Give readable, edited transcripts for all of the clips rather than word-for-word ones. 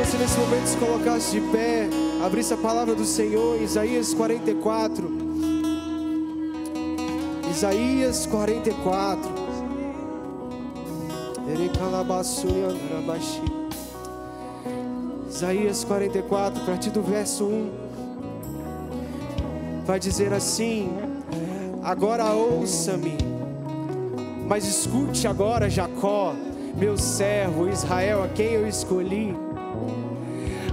você nesse momento se colocasse de pé, abrisse a palavra do Senhor em Isaías 44. Isaías 44. Isaías 44, a partir do verso 1, vai dizer assim: agora ouça-me, mas escute agora, Jacó, meu servo, Israel, a quem eu escolhi.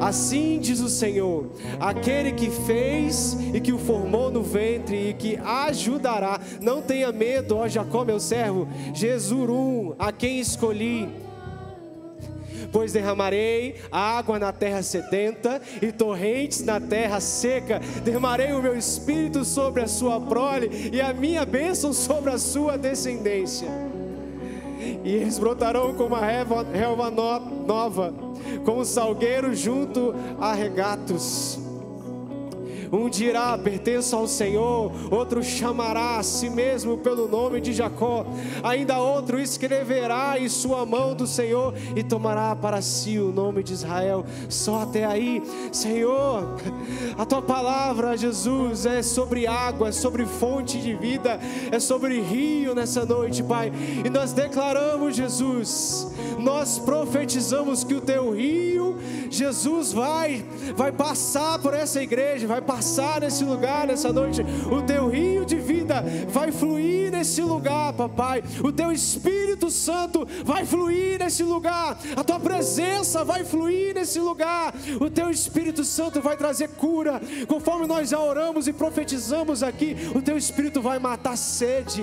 Assim diz o Senhor, aquele que fez e que o formou no ventre e que ajudará. Não tenha medo, ó Jacó, meu servo, Jesurum, a quem escolhi. Pois derramarei água na terra sedenta e torrentes na terra seca. Derramarei o meu espírito sobre a sua prole e a minha bênção sobre a sua descendência. E eles brotarão como a relva nova, como o salgueiro junto a regatos. Um dirá, pertenço ao Senhor, outro chamará a si mesmo pelo nome de Jacó. Ainda outro escreverá em sua mão do Senhor e tomará para si o nome de Israel. Só até aí, Senhor, a tua palavra, Jesus, é sobre água, é sobre fonte de vida, é sobre rio nessa noite, Pai. E nós declaramos, Jesus, nós profetizamos que o teu rio, Jesus, vai passar por essa igreja, vai passar nesse lugar, nessa noite. O teu rio de vida vai fluir nesse lugar, papai. O teu Espírito Santo vai fluir nesse lugar. A tua presença vai fluir nesse lugar. O teu Espírito Santo vai trazer cura. Conforme nós já oramos e profetizamos aqui, o teu Espírito vai matar a sede.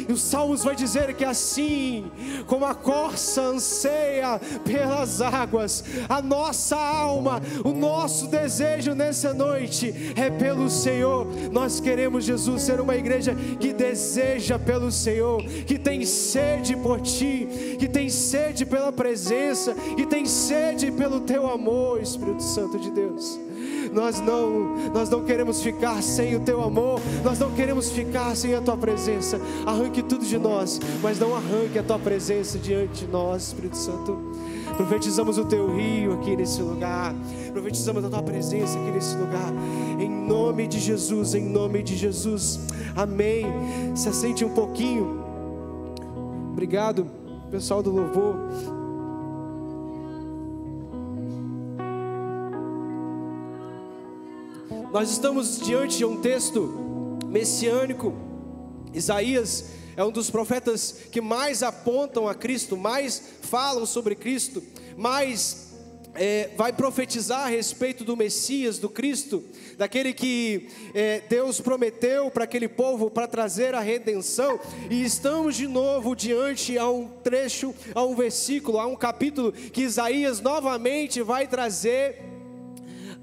E os Salmos vai dizer que assim como a corça anseia pelas águas, a nossa alma, o nosso desejo nessa noite é pelo Senhor. Nós queremos, Jesus, ser uma igreja que deseja pelo Senhor, que tem sede por Ti, que tem sede pela presença, que tem sede pelo Teu amor, Espírito Santo de Deus. Nós não queremos ficar sem o Teu amor, nós não queremos ficar sem a Tua presença. Arranque tudo de nós, mas não arranque a Tua presença diante de nós, Espírito Santo. Profetizamos o Teu rio aqui nesse lugar, profetizamos a Tua presença aqui nesse lugar, em nome de Jesus, em nome de Jesus, amém. Se assente um pouquinho. Obrigado, pessoal do louvor. Nós estamos diante de um texto messiânico. Isaías é um dos profetas que mais apontam a Cristo, mais falam sobre Cristo, mais vai profetizar a respeito do Messias, do Cristo, daquele que Deus prometeu para aquele povo para trazer a redenção. E estamos de novo diante a um trecho, a um versículo, a um capítulo que Isaías novamente vai trazer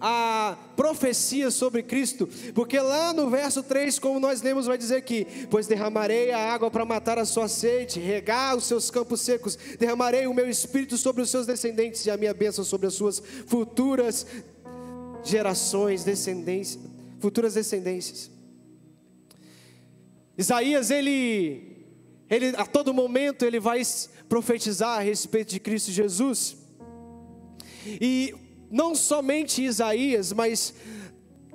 a profecia sobre Cristo, porque lá no verso 3, como nós lemos, vai dizer que: pois derramarei a água para matar a sua sede, regar os seus campos secos, derramarei o meu espírito sobre os seus descendentes e a minha bênção sobre as suas futuras gerações, futuras descendências. Isaías, ele a todo momento ele vai profetizar a respeito de Cristo Jesus. E não somente Isaías, mas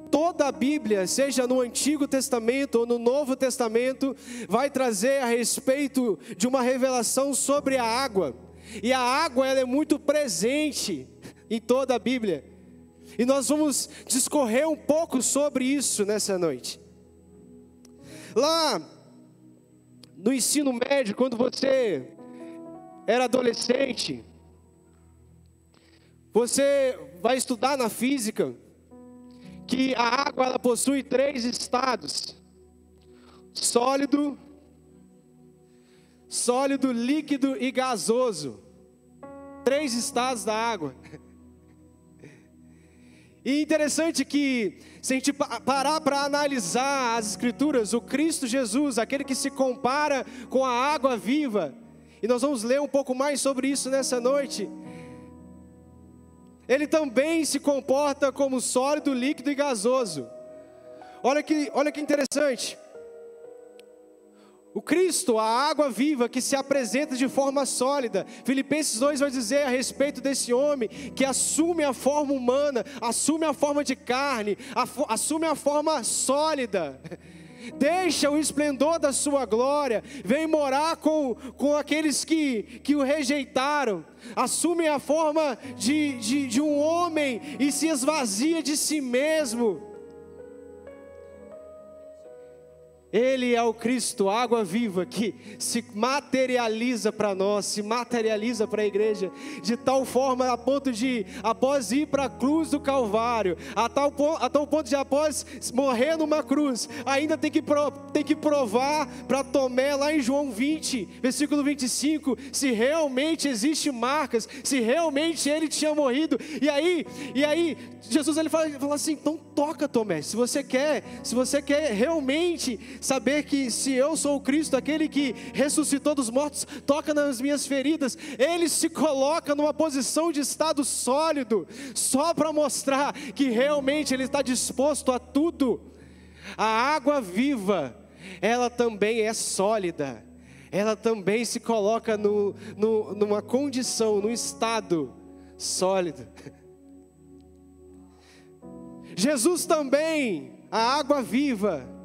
toda a Bíblia, seja no Antigo Testamento ou no Novo Testamento, vai trazer a respeito de uma revelação sobre a água. E a água, ela é muito presente em toda a Bíblia. E nós vamos discorrer um pouco sobre isso nessa noite. Lá no ensino médio, quando você era adolescente, você vai estudar na física que a água ela possui 3 estados: sólido, líquido e gasoso. 3 estados da água. E interessante que, se a gente parar para analisar as Escrituras, o Cristo Jesus, aquele que se compara com a água viva, e nós vamos ler um pouco mais sobre isso nessa noite, ele também se comporta como sólido, líquido e gasoso. Olha que interessante. O Cristo, a água viva que se apresenta de forma sólida. Filipenses 2 vai dizer a respeito desse homem que assume a forma humana, assume a forma de carne, assume a forma sólida. Deixa o esplendor da sua glória, vem morar com aqueles que o rejeitaram, assume a forma de um homem e se esvazia de si mesmo. Ele é o Cristo, água viva, que se materializa para nós, se materializa para a igreja, de tal forma a ponto de, após ir para a cruz do Calvário, a tal ponto de após morrer numa cruz, ainda tem que provar para Tomé, lá em João 20, versículo 25, se realmente existe marcas, se realmente ele tinha morrido. E aí Jesus ele fala assim: então toca, Tomé, se você quer realmente saber que se eu sou o Cristo, aquele que ressuscitou dos mortos, toca nas minhas feridas. Ele se coloca numa posição de estado sólido, só para mostrar que realmente ele está disposto a tudo. A água viva, ela também é sólida, ela também se coloca numa condição, num estado sólido. Jesus também, a água viva,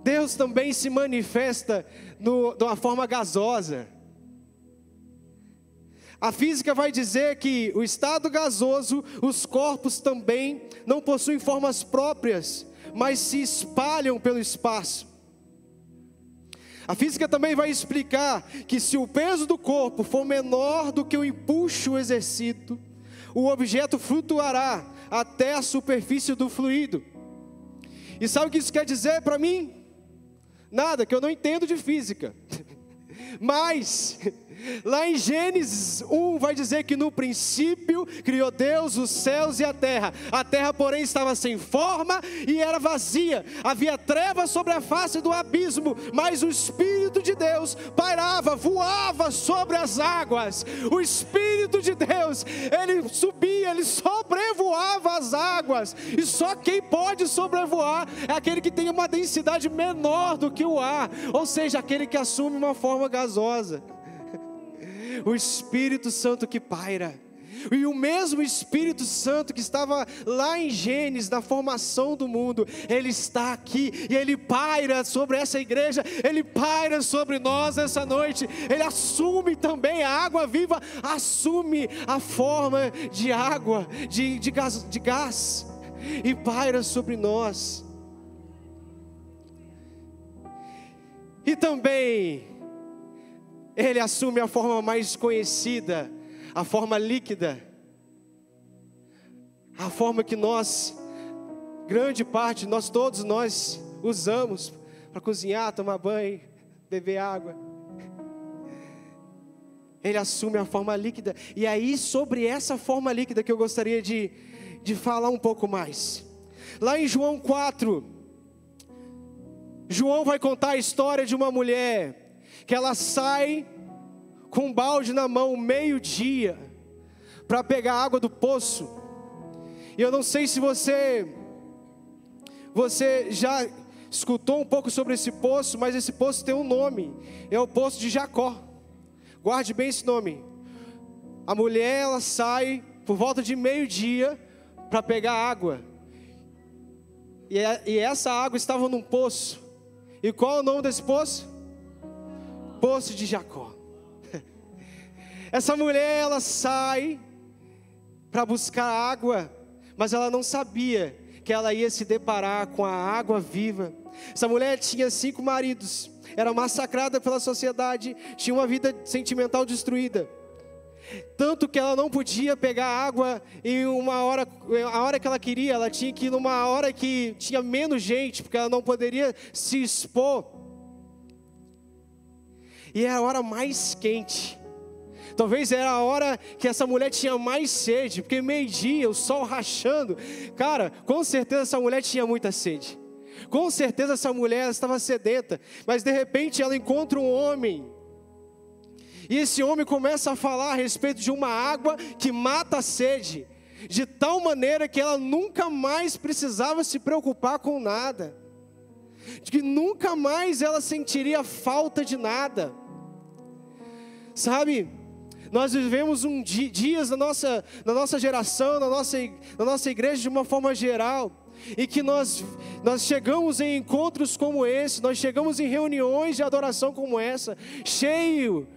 Deus também se manifesta de uma forma gasosa. A física vai dizer que o estado gasoso, os corpos também não possuem formas próprias, mas se espalham pelo espaço. A física também vai explicar que se o peso do corpo for menor do que o empuxo exercido, o objeto flutuará até a superfície do fluido. E sabe o que isso quer dizer para mim? Nada, que eu não entendo de física. Mas lá em Gênesis 1 vai dizer que no princípio criou Deus os céus e a terra. A terra, porém, estava sem forma e era vazia. Havia trevas sobre a face do abismo, mas o Espírito de Deus pairava, voava sobre as águas. O Espírito de Deus, ele subia, ele sobrevoava as águas. E só quem pode sobrevoar é aquele que tem uma densidade menor do que o ar, ou seja, aquele que assume uma forma gasosa. O Espírito Santo que paira. E o mesmo Espírito Santo que estava lá em Gênesis, na formação do mundo, ele está aqui e ele paira sobre essa igreja, ele paira sobre nós essa noite. Ele assume também, a água viva assume a forma de água, de gás, e paira sobre nós. E também ele assume a forma mais conhecida, a forma líquida, a forma que grande parte, todos nós usamos para cozinhar, tomar banho, beber água. Ele assume a forma líquida. E aí, sobre essa forma líquida que eu gostaria de falar um pouco mais. Lá em João 4, João vai contar a história de uma mulher que ela sai com um balde na mão, meio-dia, para pegar água do poço. E eu não sei se você já escutou um pouco sobre esse poço, mas esse poço tem um nome, é o poço de Jacó. Guarde bem esse nome. A mulher, ela sai por volta de meio-dia para pegar água, e essa água estava num poço. E qual é o nome desse poço? Poço de Jacó. Essa mulher, ela sai para buscar água, mas ela não sabia que ela ia se deparar com a água viva. Essa mulher tinha 5 maridos, era massacrada pela sociedade, tinha uma vida sentimental destruída, tanto que ela não podia pegar água em a hora que ela queria. Ela tinha que ir numa hora que tinha menos gente, porque ela não poderia se expor. E era a hora mais quente. Talvez era a hora que essa mulher tinha mais sede, porque meio-dia, o sol rachando. Cara, com certeza essa mulher tinha muita sede. Com certeza essa mulher estava sedenta. Mas de repente ela encontra um homem. E esse homem começa a falar a respeito de uma água que mata a sede, de tal maneira que ela nunca mais precisava se preocupar com nada. de que nunca mais ela sentiria falta de nada. Sabe, nós vivemos dias na nossa geração, na nossa igreja de uma forma geral, e que nós chegamos em encontros como esse, nós chegamos em reuniões de adoração como essa, cheio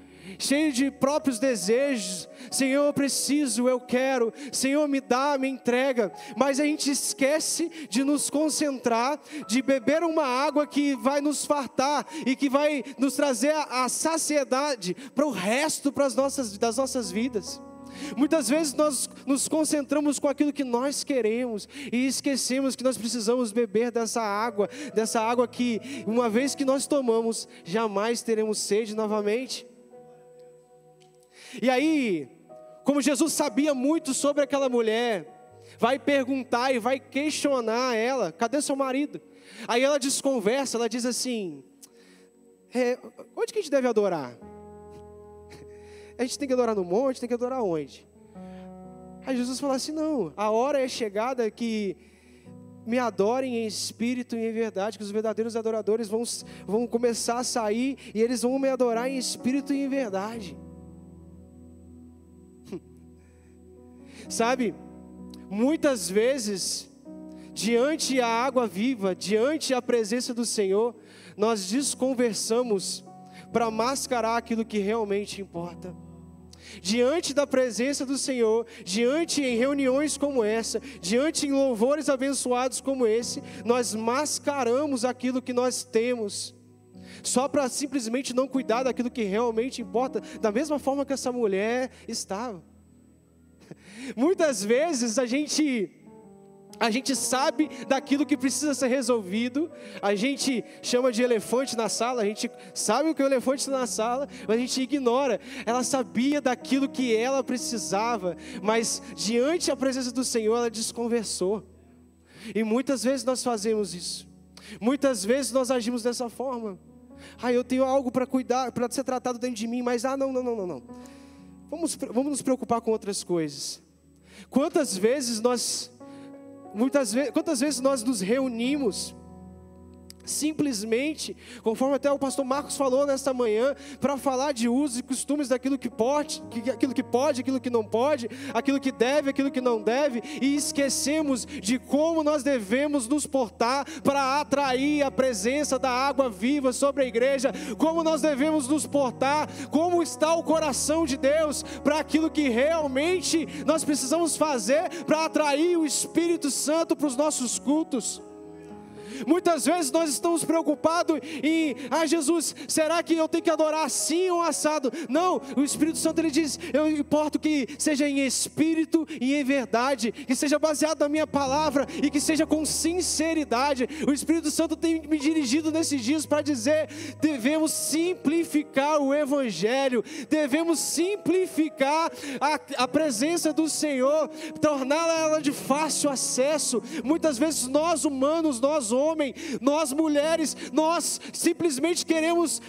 de próprios desejos. Senhor, eu preciso, eu quero, Senhor, me dá, me entrega, mas a gente esquece de nos concentrar, de beber uma água que vai nos fartar e que vai nos trazer a saciedade para o resto das nossas vidas. Muitas vezes nós nos concentramos com aquilo que nós queremos e esquecemos que nós precisamos beber dessa água que, uma vez que nós tomamos, jamais teremos sede novamente. E aí, como Jesus sabia muito sobre aquela mulher, vai perguntar e vai questionar ela: cadê seu marido? Aí ela desconversa, ela diz assim: onde que a gente deve adorar? A gente tem que adorar no monte, tem que adorar onde? Aí Jesus fala assim: não, a hora é chegada que me adorem em espírito e em verdade, que os verdadeiros adoradores vão começar a sair e eles vão me adorar em espírito e em verdade. Sabe, muitas vezes, diante da água viva, diante da presença do Senhor, nós desconversamos para mascarar aquilo que realmente importa. Diante da presença do Senhor, diante em reuniões como essa, diante em louvores abençoados como esse, nós mascaramos aquilo que nós temos, só para simplesmente não cuidar daquilo que realmente importa, da mesma forma que essa mulher estava. Muitas vezes a gente sabe daquilo que precisa ser resolvido, a gente chama de elefante na sala, a gente sabe o que é o elefante está na sala, mas a gente ignora. Ela sabia daquilo que ela precisava, mas diante da presença do Senhor ela desconversou. E muitas vezes nós fazemos isso, muitas vezes nós agimos dessa forma. Eu tenho algo para cuidar, para ser tratado dentro de mim, mas não. Vamos nos preocupar com outras coisas. Quantas vezes nós nos reunimos simplesmente, conforme até o pastor Marcos falou nesta manhã, para falar de usos e costumes daquilo que pode, aquilo que não pode, aquilo que deve, aquilo que não deve, e esquecemos de como nós devemos nos portar para atrair a presença da água viva sobre a igreja, como nós devemos nos portar, como está o coração de Deus para aquilo que realmente nós precisamos fazer para atrair o Espírito Santo para os nossos cultos. Muitas vezes nós estamos preocupados em: Jesus, será que eu tenho que adorar assim ou assado? Não, o Espírito Santo ele diz: eu importo que seja em espírito e em verdade, que seja baseado na minha palavra e que seja com sinceridade. O Espírito Santo tem me dirigido nesses dias para dizer: devemos simplificar o Evangelho, devemos simplificar a presença do Senhor, torná-la de fácil acesso. Muitas vezes nós humanos, nós homens, nós mulheres, nós simplesmente queremos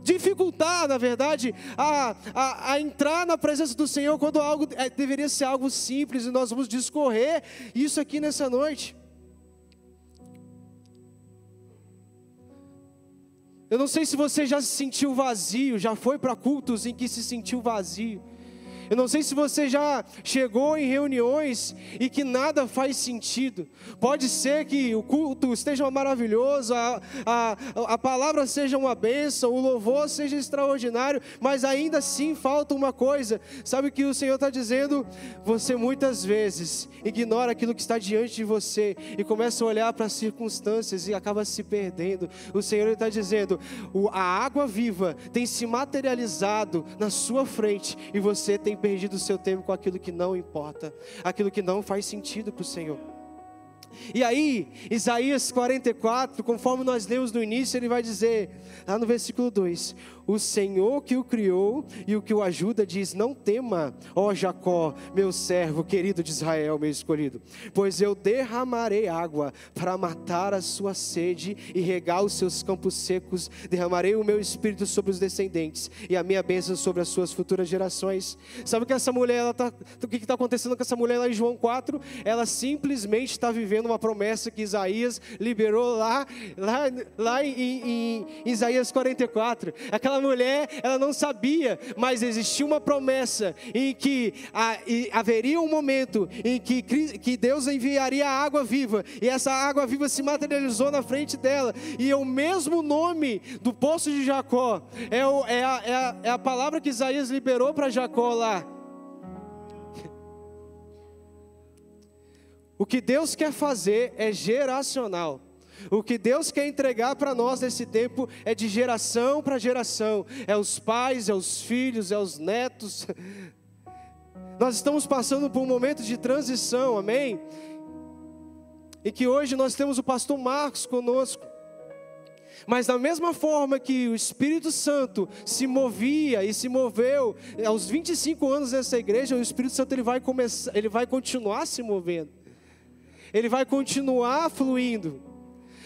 dificultar, na verdade, a entrar na presença do Senhor, quando algo deveria ser algo simples, e nós vamos discorrer isso aqui nessa noite. Eu não sei se você já se sentiu vazio, já foi para cultos em que se sentiu vazio. Eu não sei se você já chegou em reuniões e que nada faz sentido. Pode ser que o culto esteja maravilhoso, a palavra seja uma bênção, o louvor seja extraordinário, mas ainda assim falta uma coisa. Sabe o que o Senhor está dizendo? Você muitas vezes ignora aquilo que está diante de você e começa a olhar para as circunstâncias e acaba se perdendo. O Senhor está dizendo: a água viva tem se materializado na sua frente e você tem perdido o seu tempo com aquilo que não importa, aquilo que não faz sentido para o Senhor. E aí, Isaías 44, conforme nós lemos no início, ele vai dizer, lá no versículo 2: o Senhor que o criou e o que o ajuda diz: não tema, ó Jacó, meu servo querido de Israel, meu escolhido, pois eu derramarei água para matar a sua sede e regar os seus campos secos, derramarei o meu espírito sobre os descendentes e a minha bênção sobre as suas futuras gerações. Sabe o que essa mulher, o que está acontecendo com essa mulher lá em João 4? Ela simplesmente está vivendo uma promessa que Isaías liberou lá em Isaías 44. Aquela mulher, ela não sabia, mas existia uma promessa em que haveria um momento em que Deus enviaria a água viva, e essa água viva se materializou na frente dela, e o mesmo nome do poço de Jacó é a palavra que Isaías liberou para Jacó lá. O que Deus quer fazer é geracional. O que Deus quer entregar para nós nesse tempo é de geração para geração. É os pais, é os filhos, é os netos. Nós estamos passando por um momento de transição, amém? E que hoje nós temos o pastor Marcos conosco. Mas da mesma forma que o Espírito Santo se movia e se moveu aos 25 anos nessa igreja, o Espírito Santo ele vai continuar se movendo. Ele vai continuar fluindo.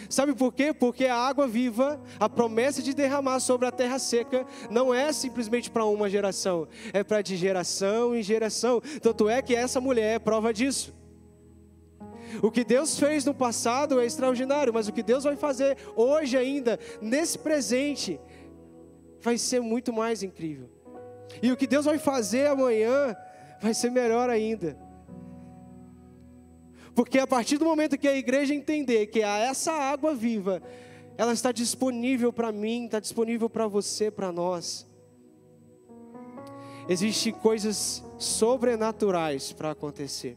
Sabe por quê? Porque a água viva, a promessa de derramar sobre a terra seca, não é simplesmente para uma geração, é para de geração em geração. Tanto é que essa mulher é prova disso. O que Deus fez no passado é extraordinário, mas o que Deus vai fazer hoje ainda, nesse presente, vai ser muito mais incrível. E o que Deus vai fazer amanhã, vai ser melhor ainda. Porque a partir do momento que a igreja entender que essa água viva, ela está disponível para mim, está disponível para você, para nós. Existem coisas sobrenaturais para acontecer.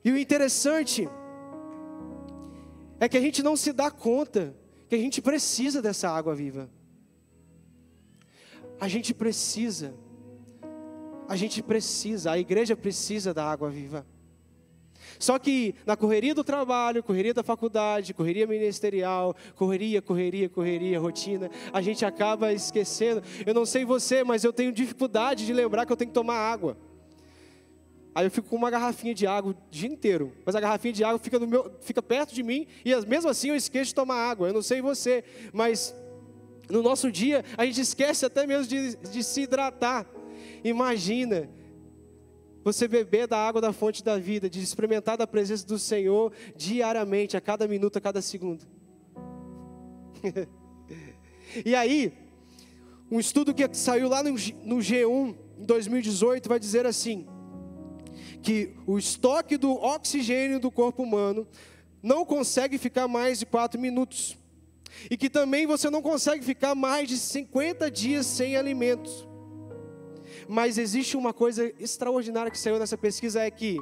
E o interessante é que a gente não se dá conta que a gente precisa dessa água viva. A igreja precisa da água viva. Só que na correria do trabalho, correria da faculdade, correria ministerial, correria, rotina, a gente acaba esquecendo. Eu não sei você, mas eu tenho dificuldade de lembrar que eu tenho que tomar água. Aí eu fico com uma garrafinha de água o dia inteiro, mas a garrafinha de água fica perto de mim, e mesmo assim eu esqueço de tomar água. Eu não sei você, mas no nosso dia a gente esquece até mesmo de se hidratar. Imagina você beber da água da fonte da vida, de experimentar da presença do Senhor diariamente, a cada minuto, a cada segundo. E aí, um estudo que saiu lá no G1, em 2018, vai dizer assim, que o estoque do oxigênio do corpo humano não consegue ficar mais de 4 minutos. E que também você não consegue ficar mais de 50 dias sem alimentos. Mas existe uma coisa extraordinária que saiu nessa pesquisa, é que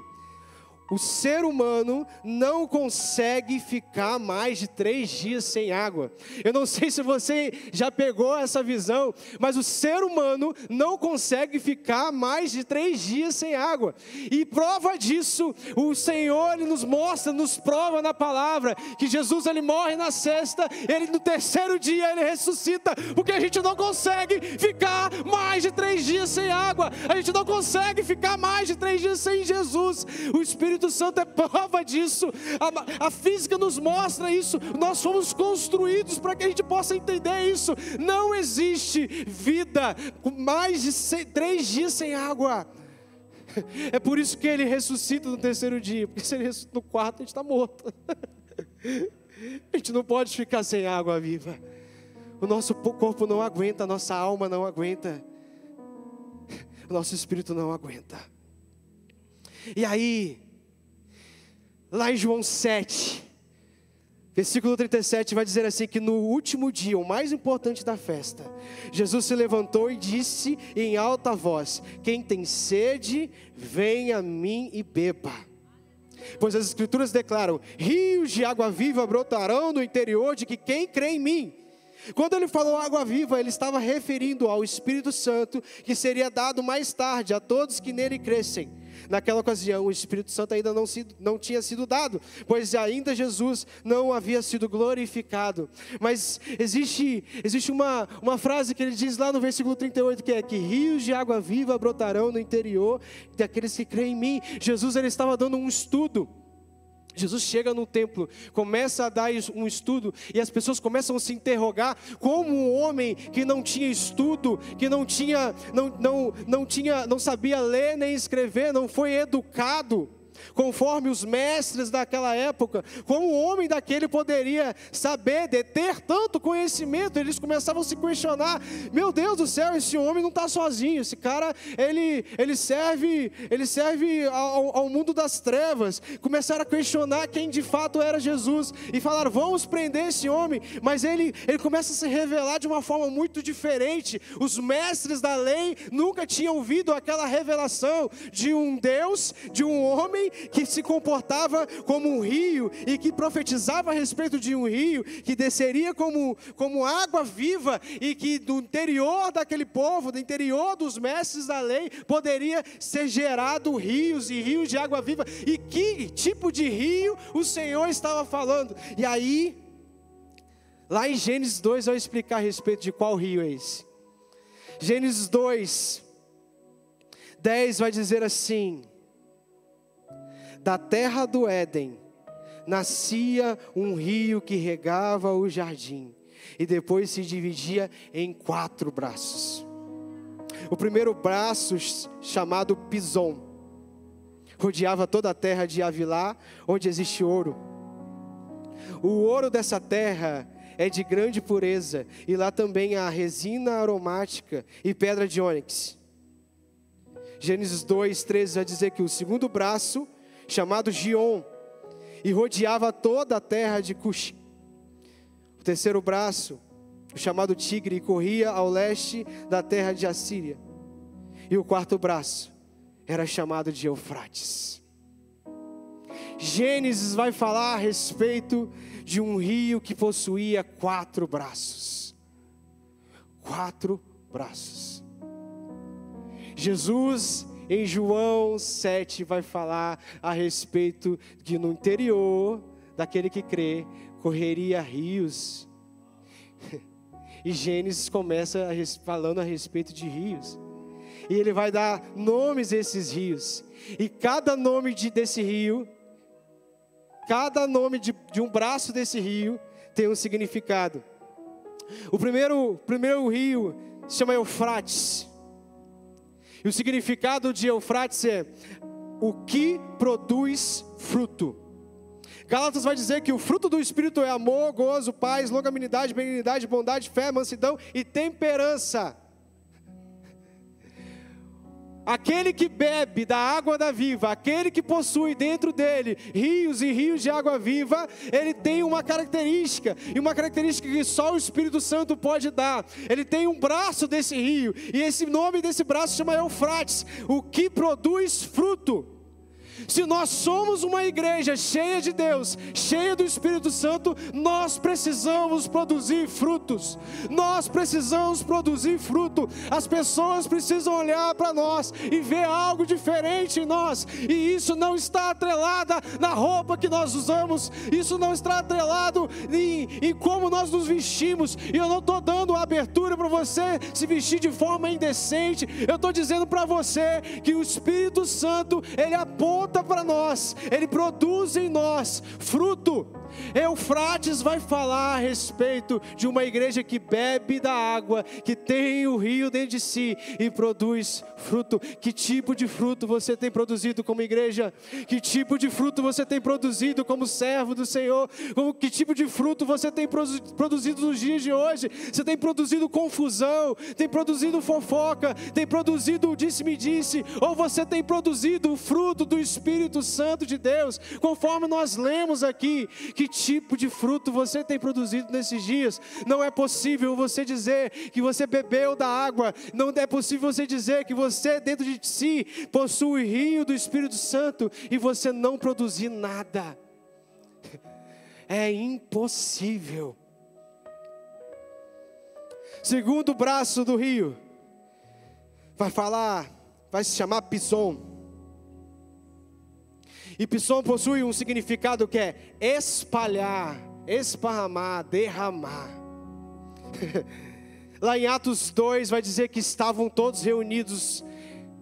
o ser humano não consegue ficar mais de 3 dias sem água. Eu não sei se você já pegou essa visão, mas o ser humano não consegue ficar mais de 3 dias sem água. E prova disso, o Senhor ele nos prova na palavra, que Jesus ele morre na sexta, ele no terceiro dia ele ressuscita, porque a gente não consegue ficar mais de 3 dias sem água. A gente não consegue ficar mais de 3 dias sem Jesus. O Espírito Santo é prova disso. A física nos mostra isso. Nós fomos construídos para que a gente possa entender isso. Não existe vida com mais de 3 dias sem água. É por isso que ele ressuscita no terceiro dia, porque se ele ressuscita no quarto, a gente está morto. A gente não pode ficar sem água viva. O nosso corpo não aguenta, a nossa alma não aguenta, o nosso espírito não aguenta. E aí, lá em João 7, versículo 37, vai dizer assim, que no último dia, o mais importante da festa, Jesus se levantou e disse em alta voz: quem tem sede, venha a mim e beba. Pois as escrituras declaram, rios de água viva brotarão no interior de quem crê em mim. Quando ele falou água viva, ele estava referindo ao Espírito Santo, que seria dado mais tarde a todos que nele crescem. naquela ocasião o Espírito Santo ainda não tinha sido dado, pois ainda Jesus não havia sido glorificado. Mas existe uma frase que ele diz lá no versículo 38, que é que rios de água viva brotarão no interior daqueles que creem em mim. Jesus, ele estava dando um estudo. Jesus chega no templo, começa a dar um estudo, e as pessoas começam a se interrogar como um homem que não tinha estudo, que não sabia ler nem escrever, não foi educado conforme os mestres daquela época, como um homem daquele poderia saber, ter tanto conhecimento? Eles começavam a se questionar: meu Deus do céu, esse homem não está sozinho, esse cara, ele serve ao mundo das trevas. Começaram a questionar quem de fato era Jesus, e falaram: vamos prender esse homem. Mas ele começa a se revelar de uma forma muito diferente. Os mestres da lei nunca tinham ouvido aquela revelação de um Deus, de um homem que se comportava como um rio, e que profetizava a respeito de um rio que desceria como água viva, e que do interior daquele povo, do interior dos mestres da lei, poderia ser gerado rios e rios de água viva. E que tipo de rio o Senhor estava falando? E aí, lá em Gênesis 2, eu vou explicar a respeito de qual rio é esse. Gênesis 2, 10 vai dizer assim: da terra do Éden nascia um rio que regava o jardim, e depois se dividia em 4 braços. O primeiro braço, chamado Pison, rodeava toda a terra de Havilá, onde existe ouro. O ouro dessa terra é de grande pureza, e lá também há resina aromática e pedra de ônix. Gênesis 2:13 vai dizer que o segundo braço, chamado Gion, e rodeava toda a terra de Cush. O terceiro braço, chamado Tigre, corria ao leste da terra de Assíria. E o quarto braço era chamado de Eufrates. Gênesis vai falar a respeito de um rio que possuía 4 braços. 4 braços. Jesus, em João 7, vai falar a respeito de no interior daquele que crê, correria rios. E Gênesis começa falando a respeito de rios. E ele vai dar nomes a esses rios. E cada nome desse rio, cada nome de um braço desse rio tem um significado. O primeiro rio se chama Eufrates. E o significado de Eufrates é o que produz fruto. Gálatas vai dizer que o fruto do Espírito é amor, gozo, paz, longanimidade, benignidade, bondade, fé, mansidão e temperança. Aquele que bebe da água da viva, aquele que possui dentro dele rios e rios de água viva, ele tem uma característica, e uma característica que só o Espírito Santo pode dar. Ele tem um braço desse rio, e esse nome desse braço chama Eufrates, o que produz fruto. Se nós somos uma igreja cheia de Deus, cheia do Espírito Santo, nós precisamos produzir frutos. Nós precisamos produzir fruto. As pessoas precisam olhar para nós e ver algo diferente em nós. E isso não está atrelado na roupa que nós usamos. Isso não está atrelado em como nós nos vestimos. E eu não estou dando abertura para você se vestir de forma indecente. Eu estou dizendo para você que o Espírito Santo, ele aponta para nós, ele produz em nós fruto. Eufrates vai falar a respeito de uma igreja que bebe da água, que tem o rio dentro de si e produz fruto. Que tipo de fruto você tem produzido como igreja? Que tipo de fruto você tem produzido como servo do Senhor? Que tipo de fruto você tem produzido nos dias de hoje? Você tem produzido confusão, tem produzido fofoca, tem produzido disse-me-disse, ou você tem produzido o fruto do Espírito Santo de Deus, conforme nós lemos aqui? Que tipo de fruto você tem produzido nesses dias? Não é possível você dizer que você bebeu da água, não é possível você dizer que você dentro de si possui rio do Espírito Santo e você não produzir nada. É impossível. Segundo braço do rio vai se chamar Pison. E Pison possui um significado que é espalhar, esparramar, derramar. Lá em Atos 2 vai dizer que estavam todos reunidos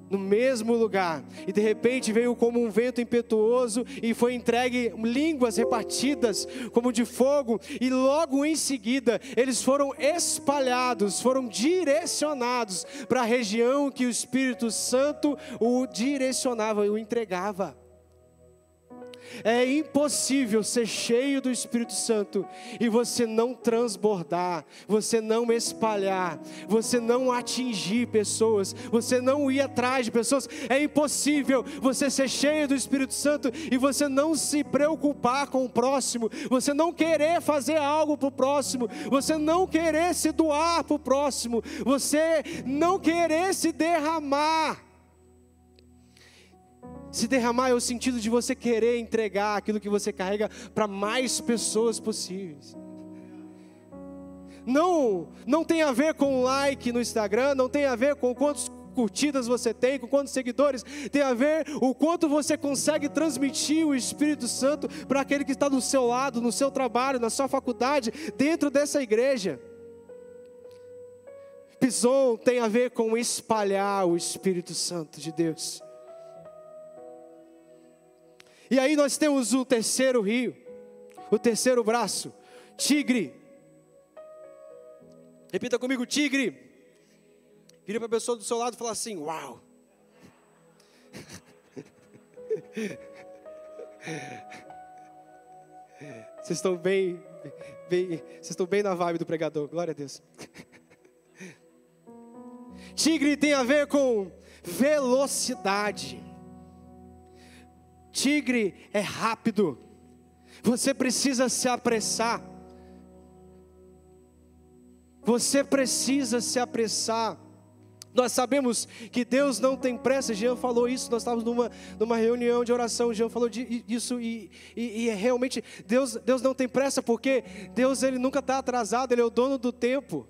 no mesmo lugar, e de repente veio como um vento impetuoso, e foi entregue línguas repartidas como de fogo, e logo em seguida eles foram espalhados, foram direcionados para a região que o Espírito Santo o direcionava e o entregava. É impossível ser cheio do Espírito Santo e você não transbordar, você não espalhar, você não atingir pessoas, você não ir atrás de pessoas. É impossível você ser cheio do Espírito Santo e você não se preocupar com o próximo, você não querer fazer algo para o próximo, você não querer se doar para o próximo, você não querer se derramar. Se derramar é o sentido de você querer entregar aquilo que você carrega para mais pessoas possíveis. Não tem a ver com like no Instagram, não tem a ver com quantas curtidas você tem, com quantos seguidores. Tem a ver o quanto você consegue transmitir o Espírito Santo para aquele que está do seu lado, no seu trabalho, na sua faculdade, dentro dessa igreja. Pison tem a ver com espalhar o Espírito Santo de Deus. E aí nós temos o terceiro rio, o terceiro braço, tigre. Repita comigo, tigre. Vira para a pessoa do seu lado e fala assim, uau. Vocês estão bem na vibe do pregador, glória a Deus. Tigre tem a ver com velocidade. Tigre é rápido, você precisa se apressar, você precisa se apressar. Nós sabemos que Deus não tem pressa. Jean falou isso, nós estávamos numa reunião de oração, Jean falou disso, e realmente Deus não tem pressa, porque Deus ele nunca está atrasado, Ele é o dono do tempo.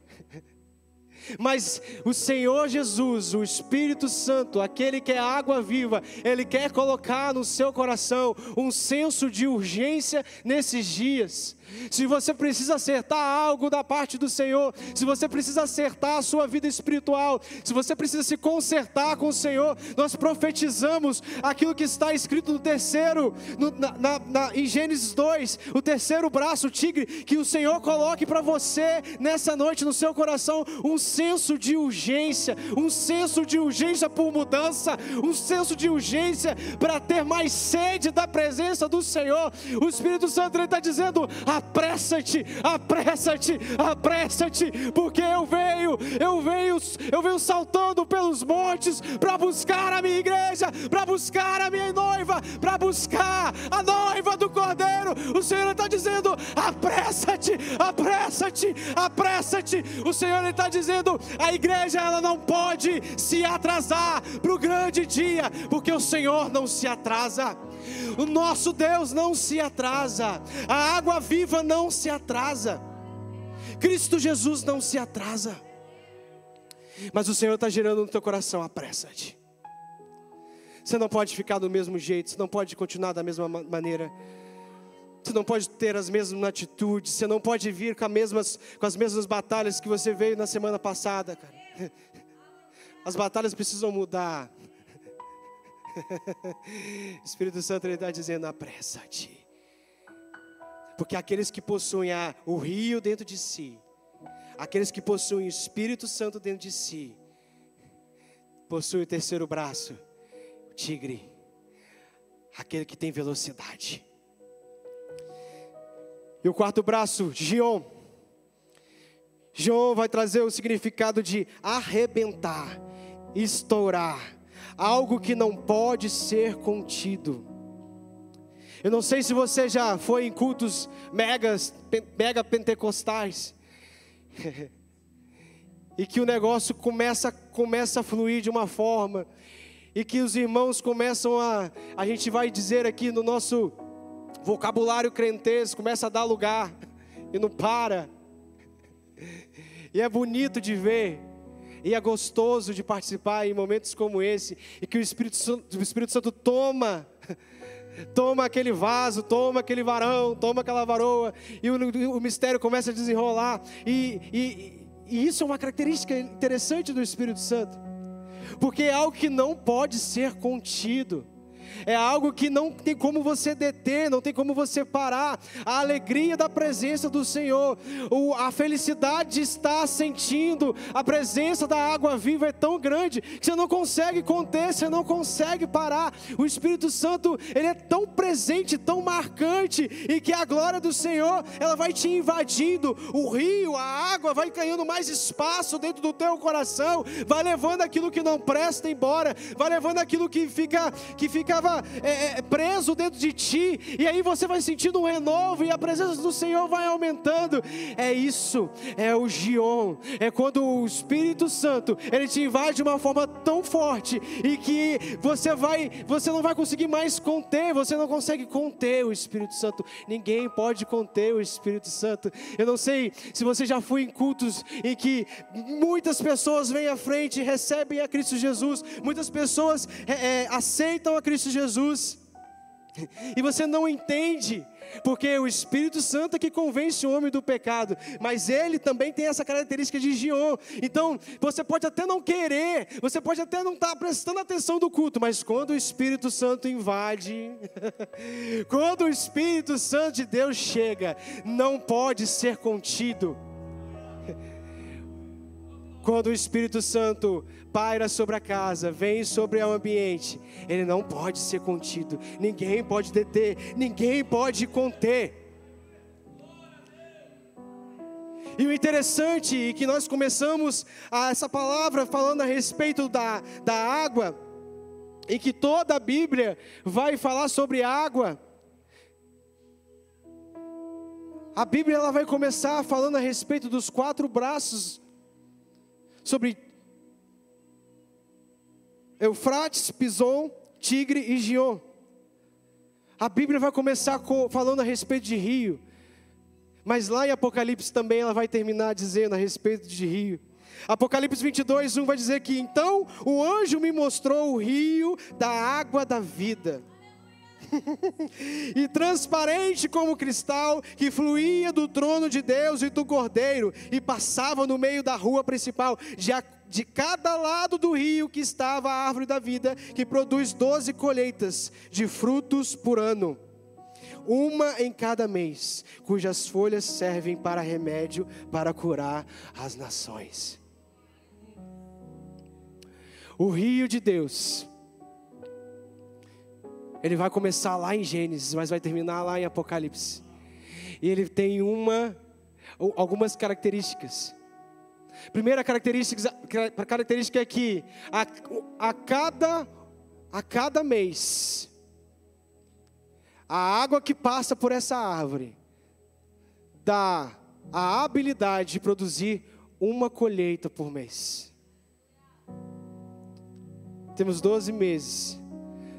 Mas o Senhor Jesus, o Espírito Santo, aquele que é água viva, Ele quer colocar no seu coração um senso de urgência nesses dias. Se você precisa acertar algo da parte do Senhor, se você precisa acertar a sua vida espiritual, se você precisa se consertar com o Senhor, nós profetizamos aquilo que está escrito no terceiro, em Gênesis 2, o terceiro braço, o tigre, que o Senhor coloque para você nessa noite no seu coração um senso de urgência por mudança, um senso de urgência para ter mais sede da presença do Senhor. O Espírito Santo está dizendo: apressa-te, apressa-te, apressa-te, porque eu venho saltando pelos montes para buscar a minha igreja, para buscar a minha noiva, para buscar a noiva do Cordeiro. O Senhor está dizendo: apressa-te, apressa-te, apressa-te. O Senhor está dizendo: a igreja ela não pode se atrasar para o grande dia, porque o Senhor não se atrasa. O nosso Deus não se atrasa, a água viva não se atrasa, Cristo Jesus não se atrasa. Mas o Senhor está gerando no teu coração: apressa-te. Você não pode ficar do mesmo jeito, você não pode continuar da mesma maneira, você não pode ter as mesmas atitudes, você não pode vir com as mesmas batalhas que você veio na semana passada, cara. As batalhas precisam mudar. O Espírito Santo está dizendo: apressa-te. Porque aqueles que possuem o rio dentro de si, aqueles que possuem o Espírito Santo dentro de si, possuem o terceiro braço, o tigre, aquele que tem velocidade. E o quarto braço, Gion. Gion vai trazer o significado de arrebentar, estourar, algo que não pode ser contido. Eu não sei se você já foi em cultos mega pentecostais, e que o negócio começa a fluir de uma forma, e que os irmãos começam a gente vai dizer aqui no nosso vocabulário crentez, começa a dar lugar, e não para, e é bonito de ver, e é gostoso de participar em momentos como esse, e que o Espírito Santo toma toma aquele vaso, toma aquele varão, toma aquela varoa, e o mistério começa a desenrolar, e isso é uma característica interessante do Espírito Santo, porque é algo que não pode ser contido, é algo que não tem como você deter, não tem como você parar. A alegria da presença do Senhor, a felicidade de estar sentindo a presença da água viva é tão grande que você não consegue conter, você não consegue parar. O Espírito Santo, ele é tão presente, tão marcante, e que a glória do Senhor, ela vai te invadindo. O rio, a água vai ganhando mais espaço dentro do teu coração, vai levando aquilo que não presta embora, vai levando aquilo que ficava preso dentro de ti, e aí você vai sentindo um renovo, e a presença do Senhor vai aumentando. É isso, é o Gion, é quando o Espírito Santo, ele te invade de uma forma tão forte, e que você não vai conseguir mais conter, você não consegue conter o Espírito Santo. Ninguém pode conter o Espírito Santo. Eu não sei se você já foi em cultos em que muitas pessoas vêm à frente e recebem a Cristo Jesus, muitas pessoas aceitam a Cristo Jesus, e você não entende, porque o Espírito Santo é que convence o homem do pecado, mas ele também tem essa característica de Gion. Então você pode até não querer, você pode até não estar prestando atenção do culto, mas quando o Espírito Santo invade, quando o Espírito Santo de Deus chega, não pode ser contido. Quando o Espírito Santo paira sobre a casa, vem sobre o ambiente, ele não pode ser contido, ninguém pode deter, ninguém pode conter. E o interessante é que nós começamos essa palavra falando a respeito da água, e que toda a Bíblia vai falar sobre água. A Bíblia, ela vai começar falando a respeito dos 4 braços, sobre Eufrates, Pison, Tigre e Gion. A Bíblia vai começar falando a respeito de rio, mas lá em Apocalipse também ela vai terminar dizendo a respeito de rio. Apocalipse 22:1 vai dizer que então o anjo me mostrou o rio da água da vida, e transparente como cristal, que fluía do trono de Deus e do Cordeiro, e passava no meio da rua principal. De cada lado do rio que estava a árvore da vida, que produz 12 colheitas de frutos por ano, uma em cada mês, cujas folhas servem para remédio, para curar as nações. O rio de Deus, ele vai começar lá em Gênesis, mas vai terminar lá em Apocalipse. E ele tem algumas características. Primeira característica é que a cada mês, a água que passa por essa árvore dá a habilidade de produzir uma colheita por mês. Temos 12 meses,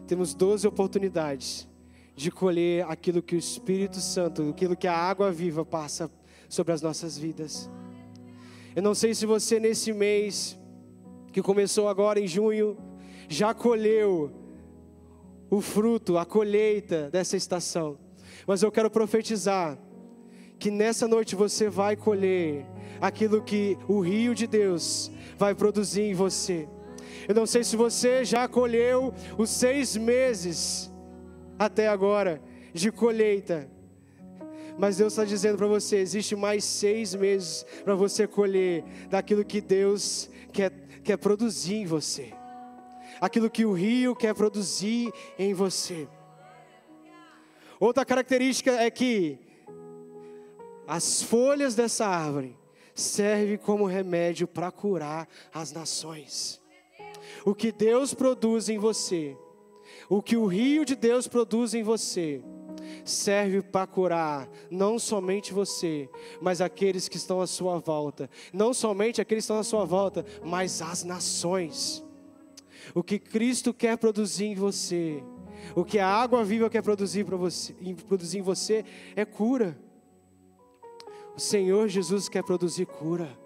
temos 12 oportunidades de colher aquilo que o Espírito Santo, aquilo que a água viva passa sobre as nossas vidas. Eu não sei se você nesse mês, que começou agora em junho, já colheu o fruto, a colheita dessa estação. Mas eu quero profetizar que nessa noite você vai colher aquilo que o rio de Deus vai produzir em você. Eu não sei se você já colheu os 6 meses até agora de colheita, mas Deus está dizendo para você, existe mais 6 meses para você colher daquilo que Deus quer produzir em você, aquilo que o rio quer produzir em você. Outra característica é que as folhas dessa árvore servem como remédio para curar as nações. O que Deus produz em você, o que o rio de Deus produz em você, serve para curar não somente você, mas aqueles que estão à sua volta. Não somente aqueles que estão à sua volta, mas as nações. O que Cristo quer produzir em você, o que a água viva quer produzir em você é cura. O Senhor Jesus quer produzir cura.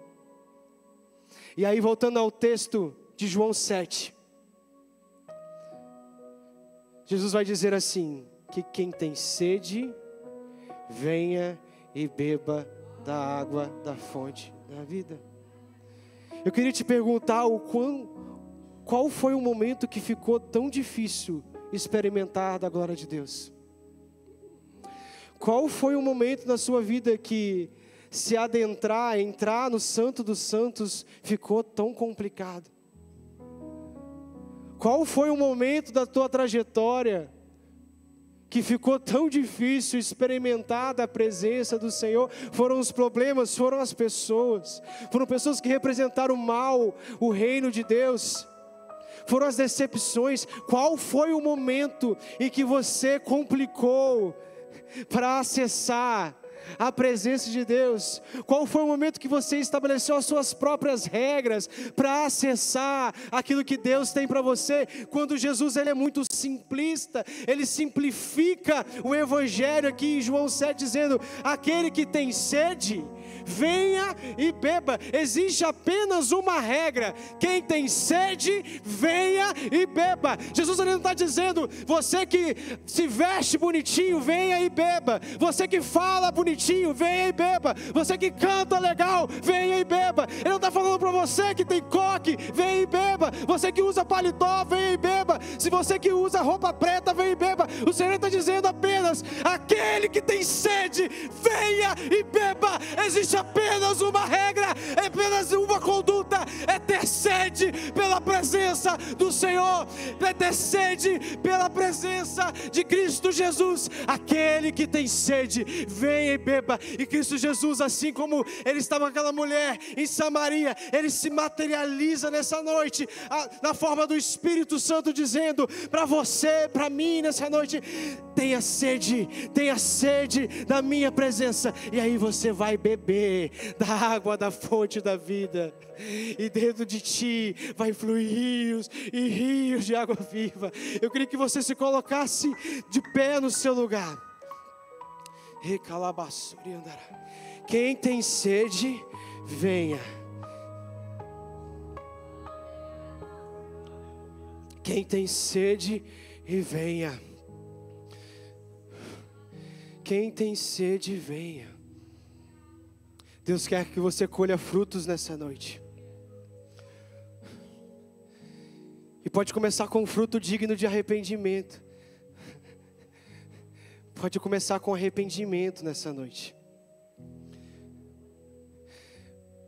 E aí, voltando ao texto de João 7, Jesus vai dizer assim: que quem tem sede, venha e beba da água da fonte da vida. Eu queria te perguntar qual foi o momento que ficou tão difícil experimentar da glória de Deus? Qual foi o momento na sua vida que se entrar no Santo dos Santos ficou tão complicado? Qual foi o momento da tua trajetória que ficou tão difícil experimentar da presença do Senhor? Foram os problemas, foram as pessoas, foram pessoas que representaram mal o reino de Deus, foram as decepções. Qual foi o momento em que você complicou para acessar a presença de Deus? Qual foi o momento que você estabeleceu as suas próprias regras para acessar aquilo que Deus tem para você? Quando Jesus, ele é muito simplista, ele simplifica o evangelho aqui em João 7, dizendo: aquele que tem sede, venha e beba. Existe apenas uma regra: quem tem sede, venha e beba. Jesus não está dizendo: você que se veste bonitinho, venha e beba. Você que fala bonitinho, venha e beba. Você que canta legal, venha e beba. Ele não está falando para você que tem coque, venha e beba. Você que usa paletó, venha e beba. Se você que usa roupa preta, venha e beba. O Senhor está dizendo apenas: aquele que tem sede, venha e beba. Existe apenas uma regra, é apenas uma conduta: é ter sede pela presença do Senhor, é ter sede pela presença de Cristo Jesus. Aquele que tem sede, venha e beba. E Cristo Jesus, assim como ele estava com aquela mulher em Samaria, ele se materializa nessa noite na forma do Espírito Santo, dizendo para você, para mim nessa noite: tenha sede da minha presença. E aí você vai beber da água da fonte da vida, e dentro de ti vai fluir rios e rios de água viva. Eu queria que você se colocasse de pé no seu lugar. Quem tem sede, venha. Quem tem sede, e venha. Quem tem sede, venha. Deus quer que você colha frutos nessa noite. E pode começar com um fruto digno de arrependimento. Pode começar com arrependimento nessa noite.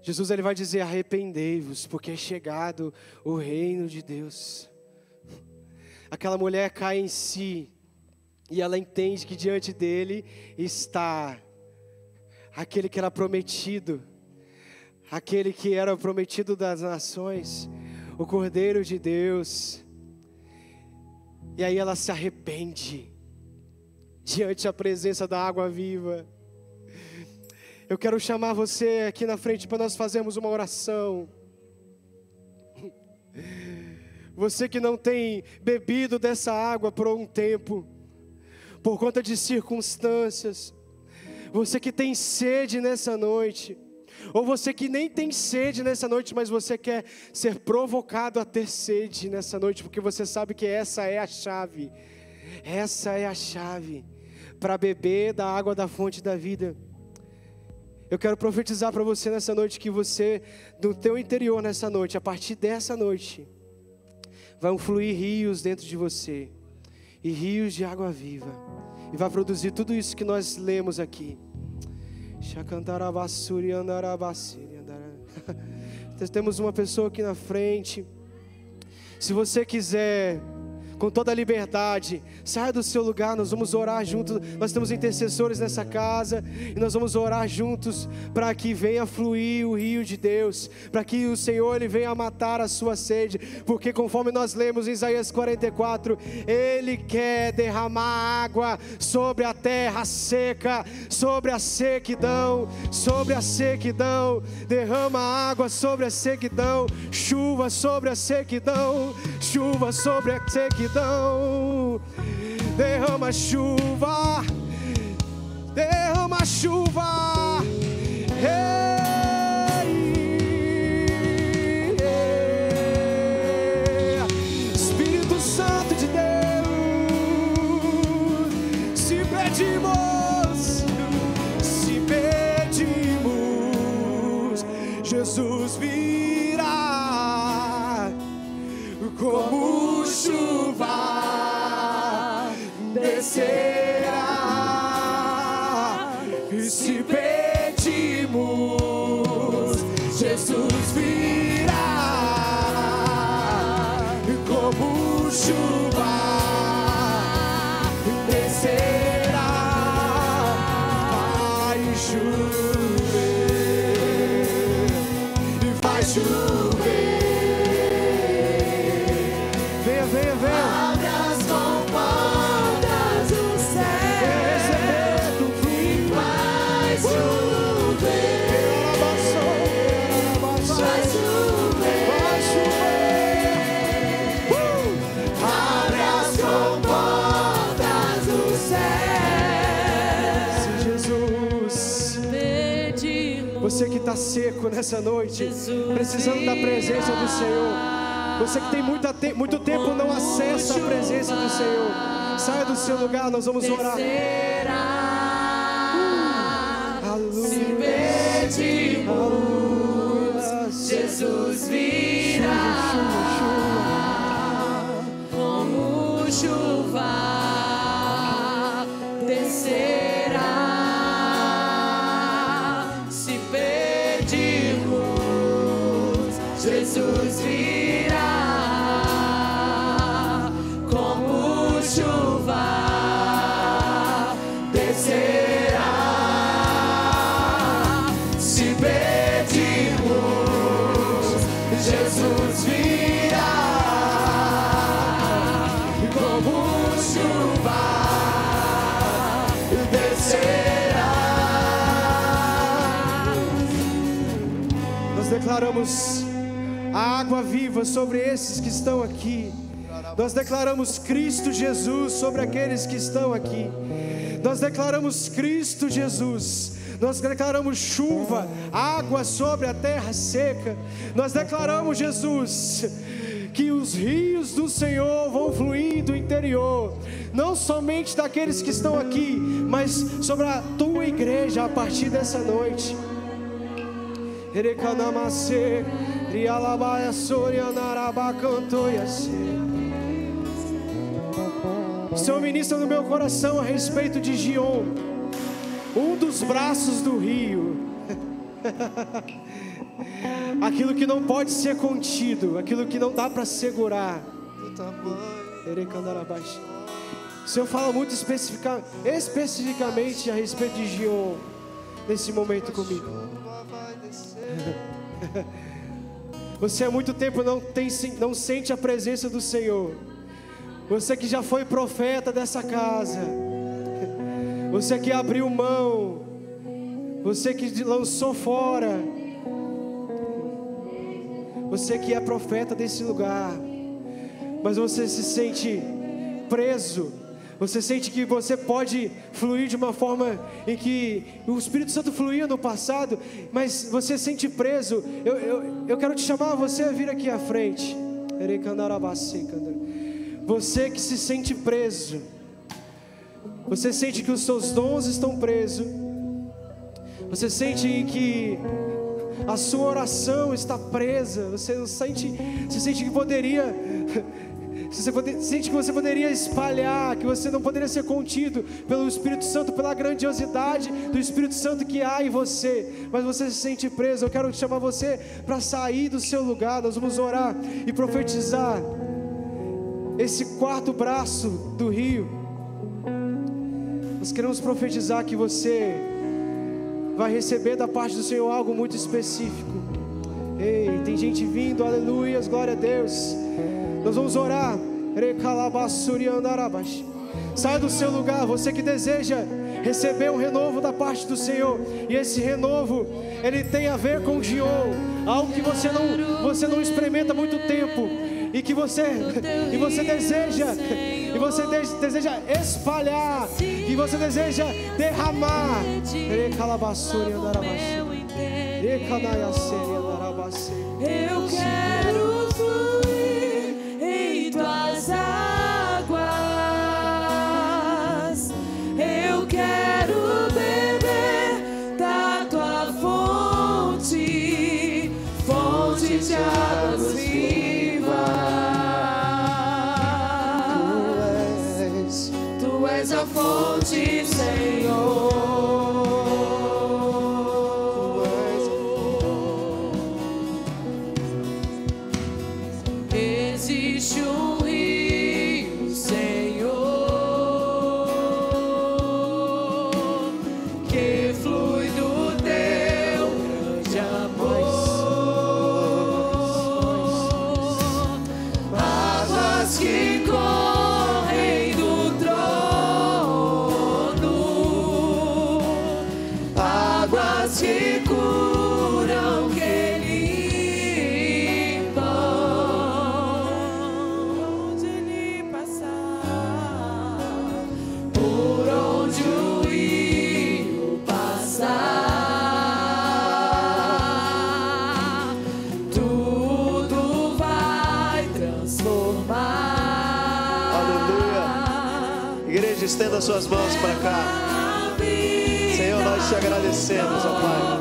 Jesus, ele vai dizer: arrependei-vos, porque é chegado o reino de Deus. Aquela mulher cai em si, e ela entende que diante dele está aquele que era prometido, aquele que era prometido das nações, o Cordeiro de Deus. E aí ela se arrepende diante da presença da água viva. Eu quero chamar você aqui na frente para nós fazermos uma oração. Você que não tem bebido dessa água por um tempo, por conta de circunstâncias, você que tem sede nessa noite, ou você que nem tem sede nessa noite, mas você quer ser provocado a ter sede nessa noite, porque você sabe que essa é a chave para beber da água da fonte da vida. Eu quero profetizar para você nessa noite que você, do teu interior nessa noite, a partir dessa noite, vão fluir rios dentro de você, e rios de água viva, e vai produzir tudo isso que nós lemos aqui. Temos uma pessoa aqui na frente. Se você quiser, com toda a liberdade, saia do seu lugar, nós vamos orar juntos. Nós temos intercessores nessa casa, e nós vamos orar juntos para que venha fluir o rio de Deus, para que o Senhor, ele venha matar a sua sede, porque conforme nós lemos em Isaías 44, Ele quer derramar água sobre a terra seca, sobre a sequidão, derrama água sobre a sequidão, chuva sobre a sequidão, chuva sobre a sequidão. Derrama chuva, derrama chuva. Espírito Santo de Deus, como chuva descerá. E se pedimos, Jesus virá, como chuva descerá. Vai chover, vai chover. Venha, venha, venha. Abre as comportas do céu e vai chover. Vai chover. Vai chover. Abre as comportas do céu. Sim, Jesus. Pedimos. Você que está seco nessa noite, Jesus precisando da presença do Senhor. Você que tem muito tempo não acessa a presença do Senhor. Saia do seu lugar, nós vamos orar. Aleluia. Se pedimos, Jesus virá como chuva descerá. Se pedimos, Jesus virá como chuva descerá. Se pedimos, Jesus virá como chuva descerá. Nós declaramos a água viva sobre esses que estão aqui. Nós declaramos Cristo Jesus sobre aqueles que estão aqui. Nós declaramos Cristo Jesus. Nós declaramos chuva, água sobre a terra seca. Nós declaramos, Jesus, que os rios do Senhor vão fluir do interior, não somente daqueles que estão aqui, mas sobre a tua igreja a partir dessa noite. O Senhor ministra no meu coração a respeito de Gion, um dos braços do rio. Aquilo que não pode ser contido, aquilo que não dá para segurar. O Senhor fala muito especificamente a respeito de Gion nesse momento comigo. Você há muito tempo não sente a presença do Senhor. Você que já foi profeta dessa casa, você que abriu mão, você que lançou fora, você que é profeta desse lugar, mas você se sente preso. Você sente que você pode fluir de uma forma em que o Espírito Santo fluía no passado, mas você se sente preso. Eu quero te chamar você a vir aqui à frente. Você que se sente preso, você sente que os seus dons estão presos, você sente que a sua oração está presa, você sente que poderia... Você sente que você poderia espalhar, que você não poderia ser contido pelo Espírito Santo, pela grandiosidade do Espírito Santo que há em você, mas você se sente preso. Eu quero te chamar você para sair do seu lugar. Nós vamos orar e profetizar esse quarto braço do rio. Nós queremos profetizar que você vai receber da parte do Senhor algo muito específico. Ei, tem gente vindo, aleluias, glória a Deus. Nós vamos orar. Saia do seu lugar, você que deseja receber um renovo da parte do Senhor. E esse renovo, ele tem a ver com Gion, algo que você não experimenta há muito tempo, e que você deseja espalhar, e você deseja derramar. Eu quero fluir em tuas águas, eu quero beber da tua fonte, fonte de águas vivas. és a fonte, Senhor. Existe um rio, Senhor, que flui do teu grande amor. Águas que correm do trono, águas que curam, que limpam. Onde ele passar, por onde o rio passar, tudo vai transformar. Aleluia. Igreja, estenda suas mãos para cá. Senhor, nós te agradecemos, ó Pai,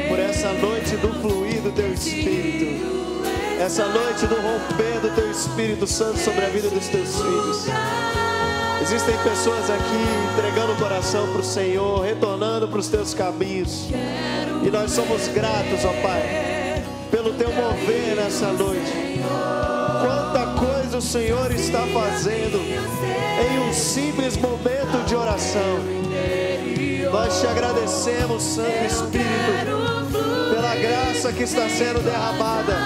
por essa noite do fluir do Teu Espírito, essa noite do romper do Teu Espírito Santo sobre a vida dos Teus filhos. Existem pessoas aqui entregando o coração para o Senhor, retornando para os Teus caminhos, e nós somos gratos, ó Pai, pelo Teu mover nessa noite. Quanta coisa o Senhor está fazendo em um simples momento de oração. Nós te agradecemos, Santo Espírito, pela graça que está sendo derramada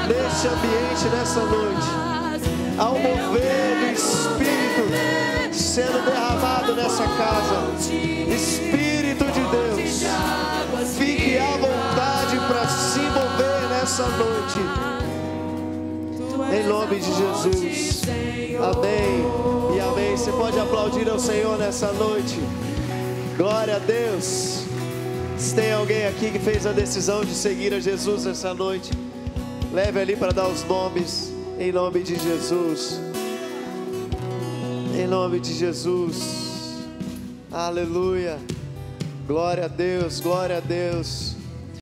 neste ambiente, nessa noite. Ao mover do Espírito sendo derramado nessa casa. Espírito de Deus, fique à vontade para se mover nessa noite. Em nome de Jesus. Amém e amém. Você pode aplaudir ao Senhor nessa noite. Glória a Deus. Se tem alguém aqui que fez a decisão de seguir a Jesus essa noite, leve ali para dar os nomes. Em nome de Jesus. Em nome de Jesus. Aleluia. Glória a Deus, glória a Deus.